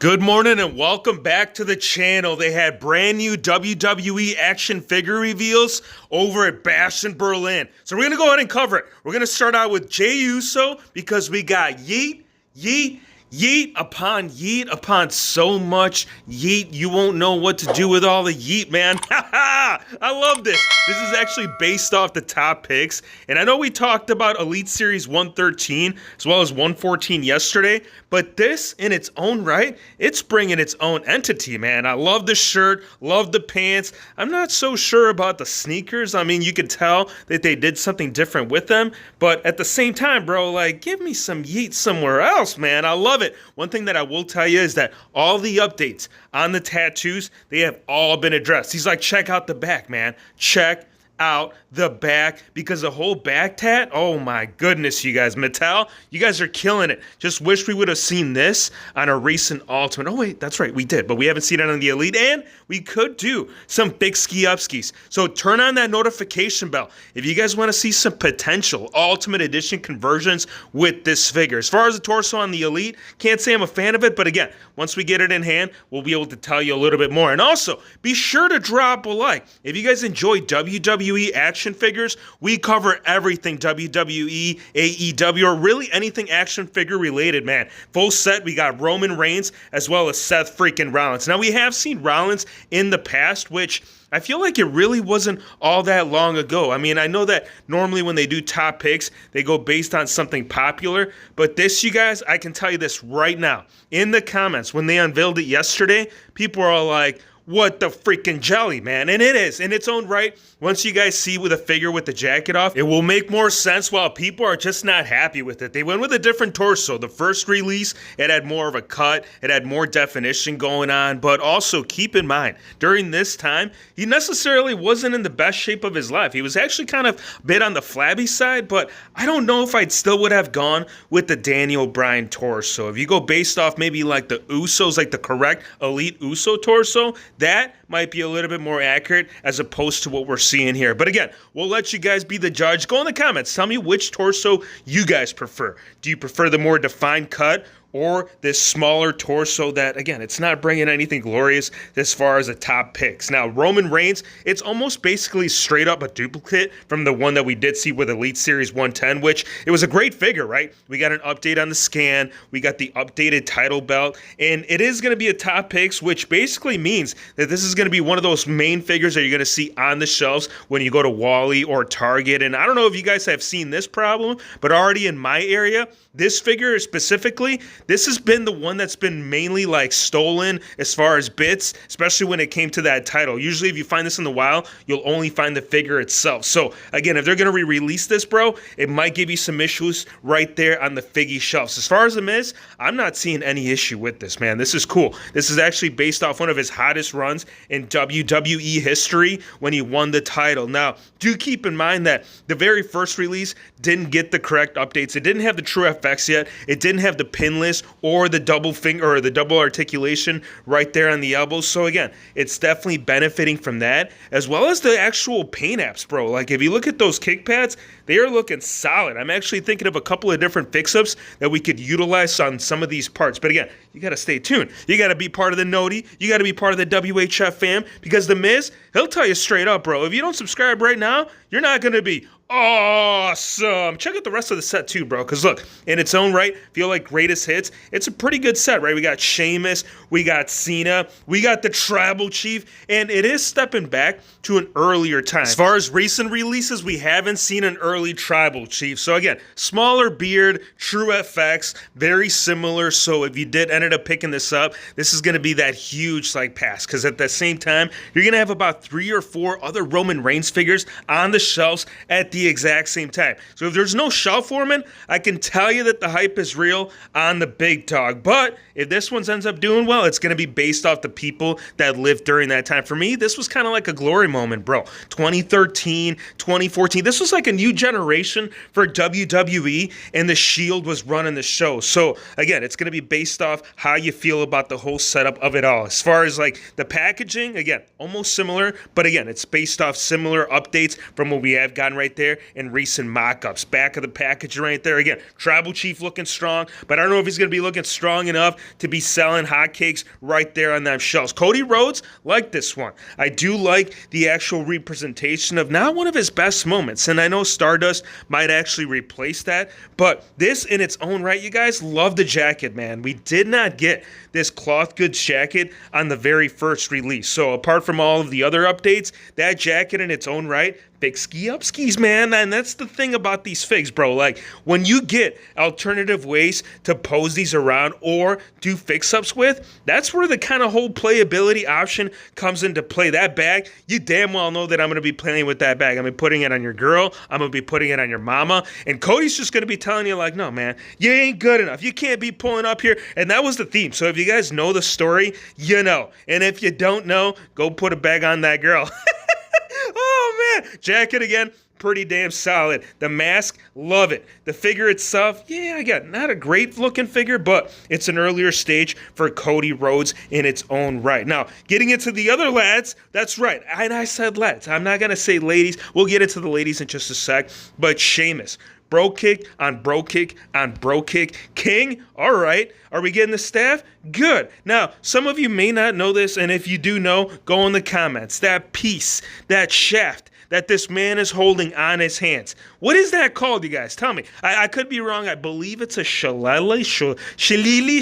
Good morning and welcome back to the channel. They had brand new WWE action figure reveals over at Bash in Berlin. So we're going to go ahead and cover it. We're going to start out with Jey Uso because we got yeet upon so much yeet. You won't know what to do with all the yeet, man. I love this. This is actually based off the top picks. And I know we talked about Elite Series 113 as well as 114 yesterday, but this in its own right, it's bringing its own entity, man. I love the shirt, love the pants. I'm not so sure about the sneakers. I mean, you could tell that they did something different with them, but at the same time, bro, like, give me some yeet somewhere else, man. I love it. One thing that I will tell you is that all the updates on the tattoos, they have all been addressed. He's like, check out the back, man. Check out the back, because the whole back tat, oh my goodness, you guys. Mattel, you guys are killing it. Just wish we would have seen this on a recent Ultimate. Oh wait, that's right, we did, but we haven't seen it on the Elite, and we could do some big ski-upskis. So turn on that notification bell if you guys want to see some potential Ultimate Edition conversions with this figure. As far as the torso on the Elite, can't say I'm a fan of it, but again, once we get it in hand, we'll be able to tell you a little bit more. And also, be sure to drop a like. If you guys enjoy WWE action figures, we cover everything WWE, AEW, or really anything action figure related, man. Full set, we got Roman Reigns as well as Seth freaking Rollins. Now, we have seen Rollins in the past, which I feel like it really wasn't all that long ago. I mean, I know that normally when they do top picks, they go based on something popular, but this, you guys, I can tell you this right now. In the comments, when they unveiled it yesterday, people are all like, what the freaking jelly, man. And it is in its own right. Once you guys see with a figure with the jacket off, it will make more sense, while people are just not happy with it. They went with a different torso. The first release, it had more of a cut, it had more definition going on, but also keep in mind, during this time, he necessarily wasn't in the best shape of his life. He was actually kind of a bit on the flabby side, but I don't know if I'd still would have gone with the Daniel Bryan torso. If you go based off maybe like the Usos, like the correct Elite Uso torso, that might be a little bit more accurate as opposed to what we're seeing here. But again, we'll let you guys be the judge. Go in the comments. Tell me which torso you guys prefer. Do you prefer the more defined cut, or this smaller torso that, again, it's not bringing anything glorious as far as the top picks? Now, Roman Reigns, it's almost basically straight up a duplicate from the one that we did see with Elite Series 110, which it was a great figure, right? We got an update on the scan, we got the updated title belt, and it is going to be a top picks, which basically means that this is going to be one of those main figures that you're going to see on the shelves when you go to Wally or Target. And I don't know if you guys have seen this problem, but already in my area, this figure specifically, this has been the one that's been mainly like stolen as far as bits, especially when it came to that title. Usually if you find this in the wild, you'll only find the figure itself. So again, if they're going to re-release this, bro, it might give you some issues right there on the Figgy shelves. As far as The Miz, I'm not seeing any issue with this, man. This is cool. This is actually based off one of his hottest runs in WWE history when he won the title. Now, do keep in mind that the very first release didn't get the correct updates. It didn't have the true FX yet. It didn't have the pinless or the double finger or the double articulation right there on the elbows. So again, it's definitely benefiting from that, as well as the actual paint apps, bro. Like if you look at those kick pads, they are looking solid. I'm actually thinking of a couple of different fix-ups that we could utilize on some of these parts. But again, you got to stay tuned. You got to be part of the Noti. You got to be part of the WHF fam, because The Miz, he'll tell you straight up, bro. If you don't subscribe right now, you're not going to be awesome. Check out the rest of the set too, bro, because look, in its own right, feel like greatest hits, it's a pretty good set, right? We got Sheamus, we got Cena, we got the Tribal Chief, and it is stepping back to an earlier time. As far as recent releases, we haven't seen an early Tribal Chief. So again, smaller beard, true FX, very similar. So if you did ended up picking this up, this is going to be that huge like pass, because at the same time, you're going to have about 3 or 4 other Roman Reigns figures on the shelves at the exact same time. So if there's no shelf warming, I can tell you that the hype is real on the big dog. But if this one ends up doing well, it's going to be based off the people that lived during that time. For me, this was kind of like a glory moment, bro. 2013, 2014, this was like a new generation for WWE, and the Shield was running the show. So again, it's going to be based off how you feel about the whole setup of it all. As far as like the packaging, again, almost similar, but again, it's based off similar updates from what we have gotten right there. there in recent mock-ups. Back of the package right there. Again, Tribal Chief looking strong, but I don't know if he's going to be looking strong enough to be selling hotcakes right there on them shelves. Cody Rhodes, like this one. I do like the actual representation of not one of his best moments, and I know Stardust might actually replace that, but this in its own right, you guys, love the jacket, man. We did not get this cloth goods jacket on the very first release, so apart from all of the other updates, that jacket in its own right, big ski up skis, man. And that's the thing about these figs, bro. Like, when you get alternative ways to pose these around or do fix-ups with, that's where the kind of whole playability option comes into play. That bag, you damn well know that I'm going to be playing with that bag. I'm going to be putting it on your girl. I'm going to be putting it on your mama. And Cody's just going to be telling you, like, no, man, you ain't good enough. You can't be pulling up here. And that was the theme. So if you guys know the story, you know. And if you don't know, go put a bag on that girl. Oh, man. Jacket again, pretty damn solid. The mask, love it. The figure itself, yeah, I got not a great looking figure, but it's an earlier stage for Cody Rhodes in its own right. Now, getting into the other lads, that's right. And I said lads. I'm not going to say ladies. We'll get into the ladies in just a sec. But Sheamus. Bro kick on bro kick on bro kick. King, all right. Are we getting the staff? Good. Now, some of you may not know this, and if you do know, go in the comments. That piece, that shaft that this man is holding on his hands. What is that called, you guys? Tell me. I could be wrong. I believe it's a shillelagh, shillelagh,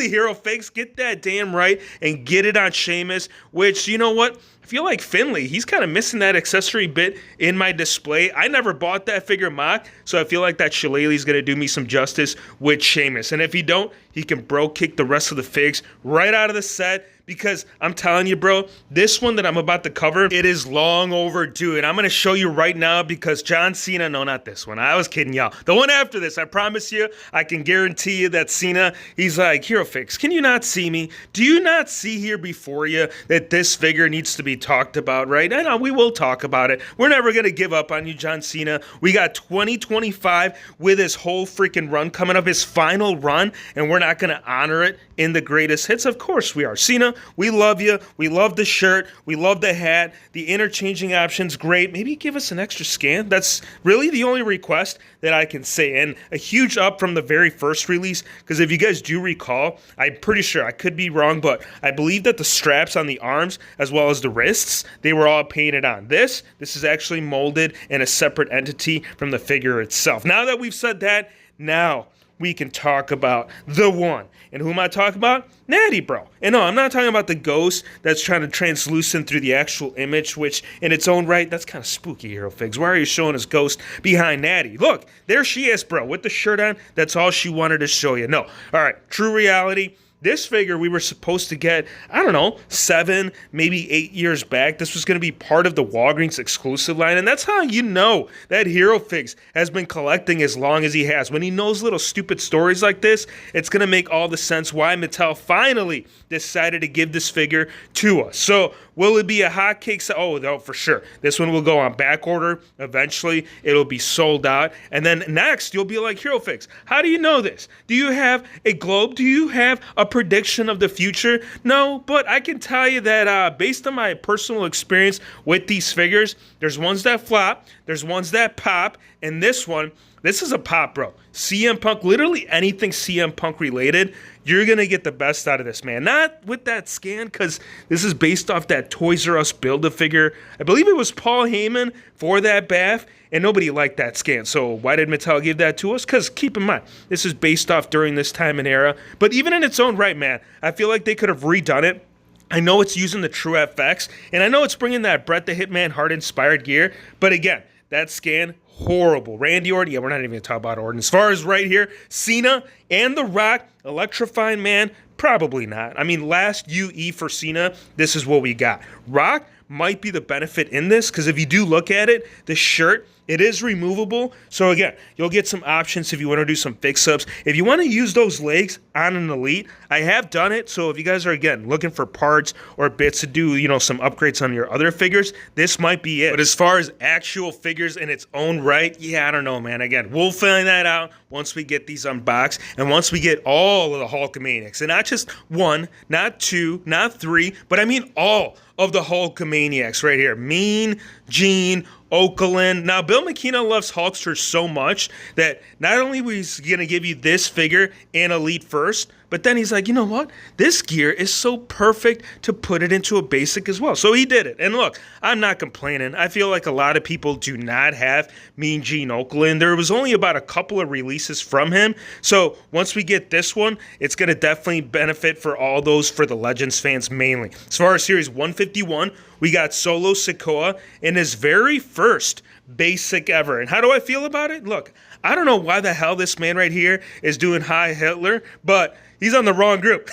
Hero Figz. Get that damn right and get it on Sheamus, which, you know what? I feel like Finley, he's kind of missing that accessory bit in my display. I never bought that figure mock, so I feel like that shillelagh is going to do me some justice with Sheamus. And if he don't, he can bro kick the rest of the figs right out of the set. Because I'm telling you, bro, this one that I'm about to cover, it is long overdue. And I'm going to show you right now because John Cena, no, not this one. I was kidding y'all. The one after this, I promise you, I can guarantee you that Cena, he's like, Hero Figz, can you not see me? Do you not see here before you that this figure needs to be talked about, right? I know, we will talk about it. We're never going to give up on you, John Cena. We got 2025 with his whole freaking run coming up, his final run, and we're not going to honor it in the greatest hits. Of course we are. Cena, we love you. We love the shirt. We love the hat. The interchanging options, great. Maybe give us an extra scan. That's really the only request that I can say. And a huge up from the very first release, because if you guys do recall, I'm pretty sure, I could be wrong, but I believe that the straps on the arms as well as the wrists, they were all painted on. This is actually molded in a separate entity from the figure itself. Now that we've said that, now we can talk about the one. And who am I talking about? Natty, bro. And no, I'm not talking about the ghost that's trying to translucent through the actual image, which in its own right, that's kind of spooky, Hero Figz. Why are you showing us ghost behind Natty? Look, there she is, bro, with the shirt on. That's all she wanted to show you. No. All right, true reality. This figure we were supposed to get, I don't know, 7, maybe 8 years back. This was going to be part of the Walgreens exclusive line. And that's how you know that Hero Figz has been collecting as long as he has. When he knows little stupid stories like this, it's going to make all the sense why Mattel finally decided to give this figure to us. So will it be a hotcake? Oh, no, for sure. This one will go on back order. Eventually, it'll be sold out. And then next, you'll be like, Hero Figz, how do you know this? Do you have a globe? Do you have a prediction of the future? No, but I can tell you that based on my personal experience with these figures, there's ones that flop, there's ones that pop, and this one, this is a pop, bro. CM Punk, literally anything CM Punk related, you're going to get the best out of this, man. Not with that scan, because this is based off that Toys R Us Build-A-Figure. I believe it was Paul Heyman for that bath, and nobody liked that scan. So why did Mattel give that to us? Because keep in mind, this is based off during this time and era. But even in its own right, man, I feel like they could have redone it. I know it's using the True FX, and I know it's bringing that Bret the Hitman Hart-inspired gear. But again, that scan, horrible. Randy Orton, yeah, we're not even going to talk about Orton. As far as right here, Cena and The Rock, electrifying, man, probably not. I mean, last UE for Cena, this is what we got. Rock might be the benefit in this, because if you do look at it, the shirt, it is removable. So again, you'll get some options if you want to do some fix-ups. If you want to use those legs on an Elite, I have done it. So if you guys are, again, looking for parts or bits to do, you know, some upgrades on your other figures, this might be it. But as far as actual figures in its own right, yeah, I don't know, man. Again, we'll find that out once we get these unboxed and once we get all of the Hulkamaniacs. And not just 1, not 2, not 3, but I mean all of the Hulkamaniacs right here. Mean Gene Okerlund. Now, Bill McKenna loves Hulkster so much that not only was he going to give you this figure and Elite first, but then he's like, you know what? This gear is so perfect to put it into a basic as well. So he did it. And look, I'm not complaining. I feel like a lot of people do not have Mean Gene Okerlund. There was only about a couple of releases from him. So once we get this one, it's going to definitely benefit for all those for the Legends fans mainly. As far as Series 151, we got Solo Sikoa in his very first basic ever. And how do I feel about it? Look, I don't know why the hell this man right here is doing Hi Hitler, but he's on the wrong group.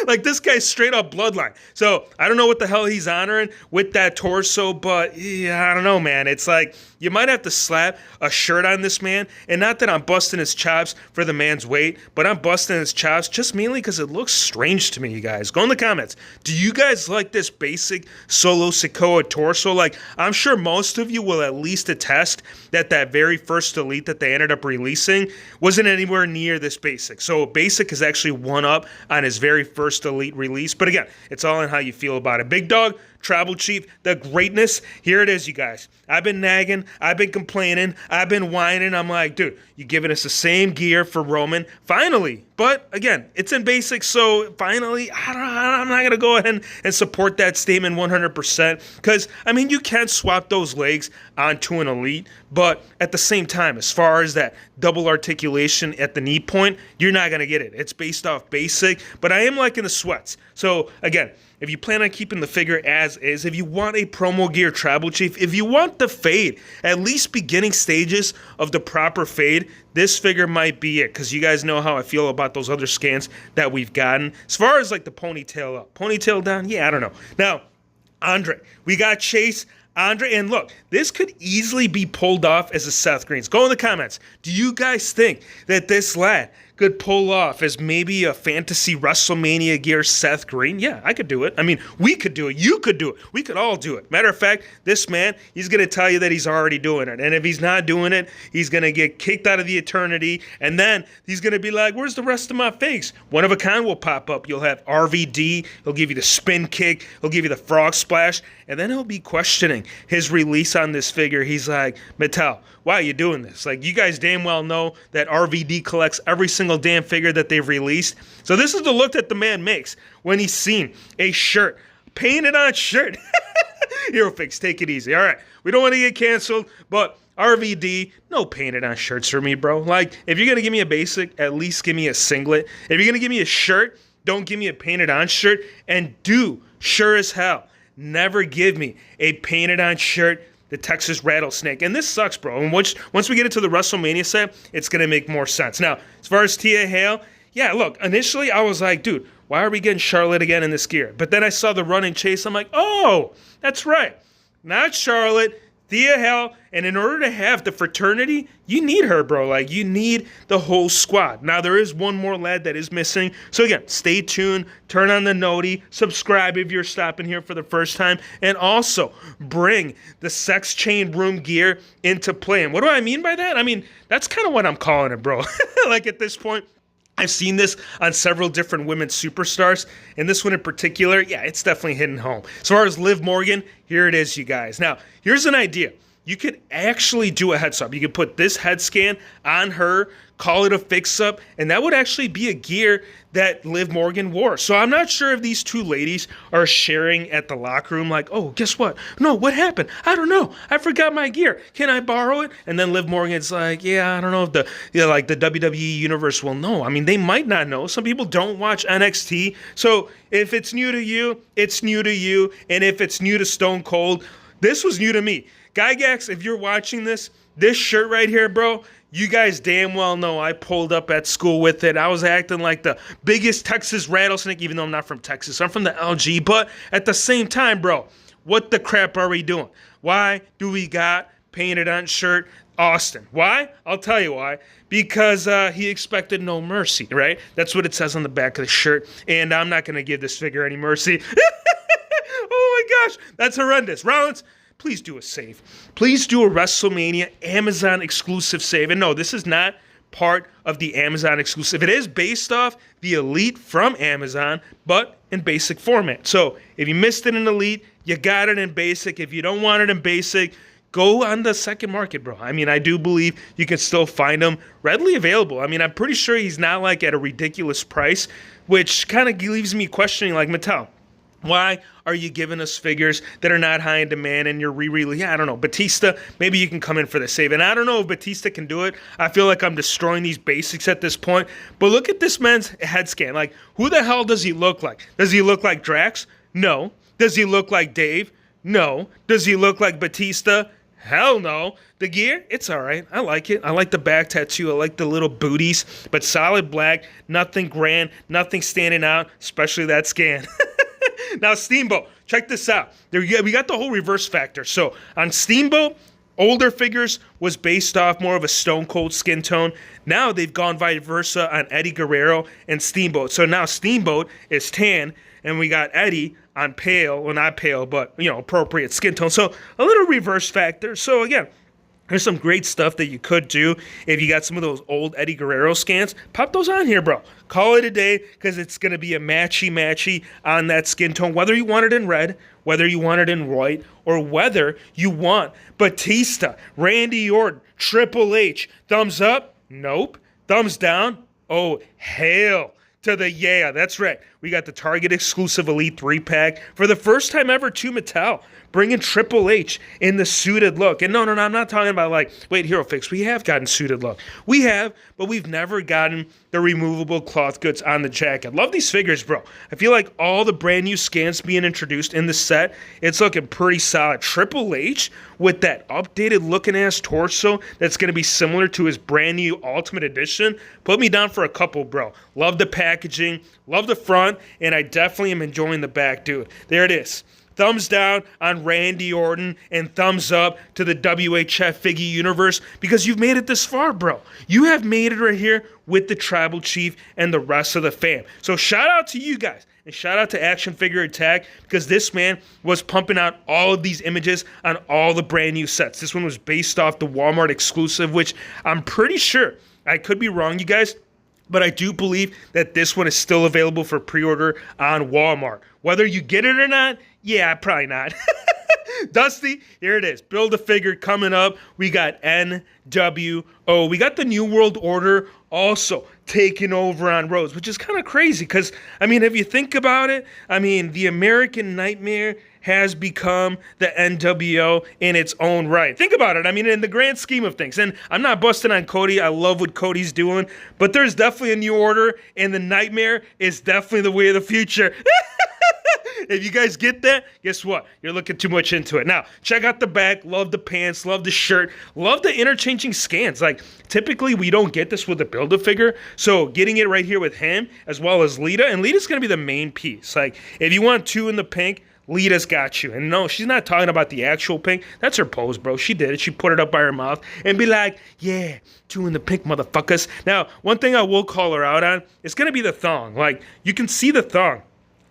Like, this guy's straight up bloodline. So I don't know what the hell he's honoring with that torso, but yeah, I don't know, man. It's like you might have to slap a shirt on this man. And not that I'm busting his chops for the man's weight, but I'm busting his chops just mainly because it looks strange to me, you guys. Go in the comments. Do you guys like this basic Solo Sikoa torso? Like, I'm sure most of you will at least attest that that very first Elite that they ended up releasing wasn't anywhere near this basic. So basic is actually one up on his very first Elite release. But again, it's all in how you feel about it. Big Dog, Tribal Chief, the greatness. Here it is, you guys. I've been nagging. I've been complaining. I've been whining. I'm like, dude, you're giving us the same gear for Roman. Finally. But again, it's in basic, so finally, I'm not going to go ahead and support that statement 100%. Because, I mean, you can swap those legs onto an Elite. But at the same time, as far as that double articulation at the knee point, you're not going to get it. It's based off basic. But I am liking the sweats. So, again, if you plan on keeping the figure as is, if you want a promo gear Tribal Chief, if you want the fade, at least beginning stages of the proper fade, this figure might be it, because you guys know how I feel about those other scans that we've gotten. As far as like the ponytail up, ponytail down, yeah, I don't know. Now, Andre, we got Chase, Andre, and look, this could easily be pulled off as a Seth Greens. Go in the comments. Do you guys think that this lad could pull off as maybe a fantasy WrestleMania gear Seth Green? Yeah, I could do it. I mean, we could do it. You could do it. We could all do it. Matter of fact, this man, he's going to tell you that he's already doing it. And if he's not doing it, he's going to get kicked out of the eternity. And then he's going to be like, where's the rest of my fakes? One of a kind will pop up. You'll have RVD. He'll give you the spin kick. He'll give you the frog splash. And then he'll be questioning his release on this figure. He's like, Mattel, why are you doing this? Like, you guys damn well know that RVD collects every single damn figure that they've released. So this is the look that the man makes when he's seen a shirt, painted on shirt. Hero Fix, take it easy. All right, we don't want to get canceled, but RVD, no painted on shirts for me, bro. Like, if you're going to give me a basic, at least give me a singlet. If you're going to give me a shirt, don't give me a painted on shirt. And do, sure as hell, never give me a painted on shirt, the Texas Rattlesnake. And this sucks, bro. And once we get into the WrestleMania set, it's going to make more sense. Now, as far as Tia Hale, yeah, look, initially I was like, dude, why are we getting Charlotte again in this gear? But then I saw the run and chase. I'm like, oh, that's right. Not Charlotte, Thea Hale. And in order to have the fraternity, you need her, bro. Like, you need the whole squad. Now, there is one more lad that is missing. So, again, stay tuned. Turn on the noti. Subscribe if you're stopping here for the first time. And also, bring the Sex Chain Room gear into play. And what do I mean by that? I mean, that's kind of what I'm calling it, bro. Like, at this point, I've seen this on several different women's superstars, and this one in particular, yeah, it's definitely hitting home. As far as Liv Morgan, here it is, you guys. Now, here's an idea. You could actually do a head swap. You could put this head scan on her, call it a fix-up, and that would actually be a gear that Liv Morgan wore. So I'm not sure if these two ladies are sharing at the locker room like, oh, guess what? No, what happened? I don't know. I forgot my gear. Can I borrow it? And then Liv Morgan's like, yeah, I don't know if the WWE universe will know. I mean, they might not know. Some people don't watch NXT. So if it's new to you, it's new to you. And if it's new to Stone Cold, this was new to me. Gygax, if you're watching this shirt right here, bro, you guys damn well know I pulled up at school with it. I was acting like the biggest Texas rattlesnake, even though I'm not from Texas. I'm from the LG. But at the same time, bro, what the crap are we doing? Why do we got painted on shirt Austin? Why? I'll tell you why. Because he expected no mercy, right? That's what it says on the back of the shirt. And I'm not going to give this figure any mercy. Oh my gosh, that's horrendous. Rollins, please do a save. Please do a WrestleMania Amazon exclusive save. And no, this is not part of the Amazon exclusive. It is based off the Elite from Amazon, but in basic format. So if you missed it in Elite, you got it in basic. If you don't want it in basic, go on the second market, bro. I mean, I do believe you can still find them readily available. I mean, I'm pretty sure he's not like at a ridiculous price, which kind of leaves me questioning, like, Mattel, why are you giving us figures that are not high in demand and you're yeah, I don't know. Batista, maybe you can come in for the save. And I don't know if Batista can do it. I feel like I'm destroying these basics at this point. But look at this man's head scan. Like, who the hell does he look like? Does he look like Drax? No. Does he look like Dave? No. Does he look like Batista? Hell no. The gear, it's all right. I like it. I like the back tattoo. I like the little booties. But solid black, nothing grand, nothing standing out, especially that scan. Now, Steamboat, check this out. We got the whole reverse factor. So on Steamboat, older figures was based off more of a Stone Cold skin tone. Now they've gone vice versa on Eddie Guerrero and Steamboat. So now Steamboat is tan, and we got Eddie on pale. Well, not pale, but, you know, appropriate skin tone. So a little reverse factor. So again, there's some great stuff that you could do if you got some of those old Eddie Guerrero scans. Pop those on here, bro. Call it a day, because it's going to be a matchy on that skin tone, whether you want it in red, whether you want it in white, or whether you want Batista, Randy Orton, Triple H. Thumbs up? Nope. Thumbs down? Oh, hell to the yeah. That's right. We got the Target exclusive Elite 3-pack for the first time ever to Mattel, bringing Triple H in the suited look. And no, I'm not talking about like, wait, Hero Fix, we have gotten suited look. We have, but we've never gotten the removable cloth goods on the jacket. Love these figures, bro. I feel like all the brand new scans being introduced in the set, it's looking pretty solid. Triple H with that updated looking ass torso that's going to be similar to his brand new Ultimate Edition. Put me down for a couple, bro. Love the packaging, love the front, and I definitely am enjoying the back, dude. There it is. Thumbs down on Randy Orton and thumbs up to the WHF Figgy universe, because you've made it this far, bro. You have made it right here with the Tribal Chief and the rest of the fam. So shout out to you guys, and shout out to Action Figure Attack, because this man was pumping out all of these images on all the brand new sets. This one was based off the Walmart exclusive, which I'm pretty sure, I could be wrong, you guys, but I do believe that this one is still available for pre-order on Walmart. Whether you get it or not, yeah, probably not. Dusty, here it is. Build-A-Figure coming up. We got NWO. We got the New World Order also taking over on Rhodes, which is kind of crazy because, I mean, if you think about it, I mean, the American Nightmare has become the NWO in its own right. Think about it. I mean, in the grand scheme of things. And I'm not busting on Cody. I love what Cody's doing. But there's definitely a new order, and the Nightmare is definitely the way of the future. If you guys get that, guess what? You're looking too much into it. Now, check out the back. Love the pants. Love the shirt. Love the interchanging scans. Like, typically, we don't get this with a Build-A-Figure. So, getting it right here with him, as well as Lita. And Lita's going to be the main piece. Like, if you want two in the pink, Lita's got you. And no, she's not talking about the actual pink. That's her pose, bro. She did it. She put it up by her mouth and be like, yeah, two in the pink, motherfuckers. Now, one thing I will call her out on is going to be the thong. Like, you can see the thong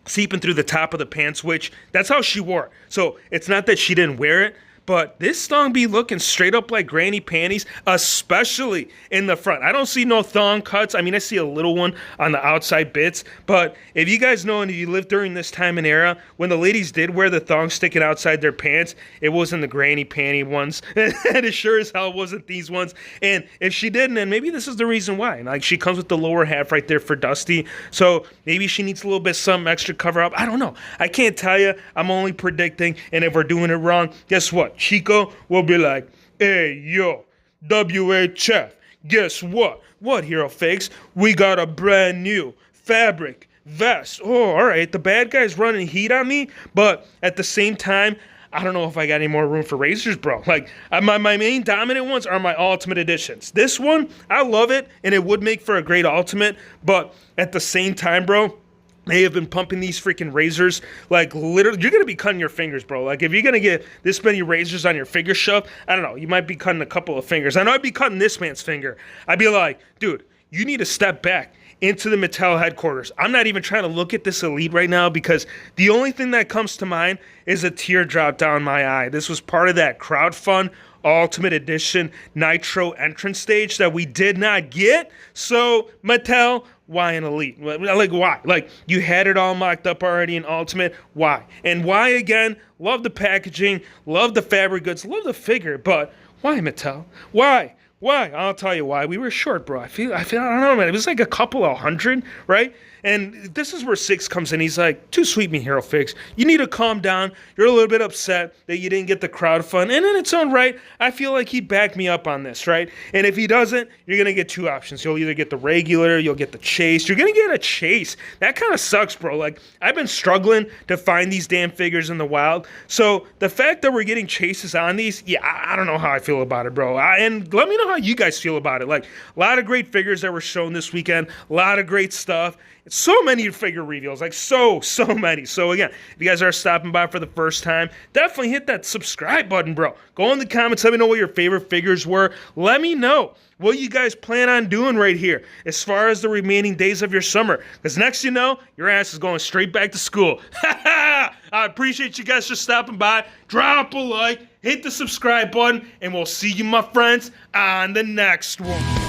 seeping through the top of the pants, which that's how she wore it. So it's not that she didn't wear it, but this thong be looking straight up like granny panties, especially in the front. I don't see no thong cuts. I mean, I see a little one on the outside bits, but if you guys know and if you lived during this time and era, when the ladies did wear the thong sticking outside their pants, it wasn't the granny panty ones, and it sure as hell wasn't these ones. And if she didn't, and maybe this is the reason why, like she comes with the lower half right there for Dusty, so maybe she needs a little bit some extra cover up. I don't know. I can't tell you. I'm only predicting, and if we're doing it wrong, guess what? Chico will be like, hey, yo, WHF, guess what? What, Hero Fakes? We got a brand new fabric vest. Oh, all right, the bad guy's running heat on me, but at the same time, I don't know if I got any more room for razors, bro. Like, my main dominant ones are my Ultimate Editions. This one, I love it, and it would make for a great Ultimate, but at the same time, bro, they have been pumping these freaking razors, like, literally, you're going to be cutting your fingers, bro. Like, if you're going to get this many razors on your finger shoved, I don't know, you might be cutting a couple of fingers. I know I'd be cutting this man's finger. I'd be like, dude, you need to step back into the Mattel headquarters. I'm not even trying to look at this Elite right now because the only thing that comes to mind is a teardrop down my eye. This was part of that crowdfund Ultimate Edition Nitro entrance stage that we did not get. So, Mattel, why an Elite? Like, why? Like, you had it all mocked up already in Ultimate. Why? And why again? Love the packaging, love the fabric goods, love the figure, but why, Mattel? Why? Why? I'll tell you why. We were short, bro. I don't know, man. It was like a couple of 100, right? And this is where Six comes in. He's like, too sweet me, Hero Figz. You need to calm down. You're a little bit upset that you didn't get the crowd fund. And in its own right, I feel like he'd back me up on this, right? And if he doesn't, you're going to get two options. You'll either get the regular, you'll get the chase. You're going to get a chase. That kind of sucks, bro. Like, I've been struggling to find these damn figures in the wild. So the fact that we're getting chases on these, yeah, I don't know how I feel about it, bro. And let me know how you guys feel about it. Like, a lot of great figures that were shown this weekend. A lot of great stuff. So many figure reveals, like so many. So again, if you guys are stopping by for the first time, definitely hit that subscribe button, bro. Go in the comments, let me know what your favorite figures were. Let me know what you guys plan on doing right here as far as the remaining days of your summer. Because next you know, your ass is going straight back to school. I appreciate you guys for stopping by. Drop a like, hit the subscribe button, and we'll see you, my friends, on the next one.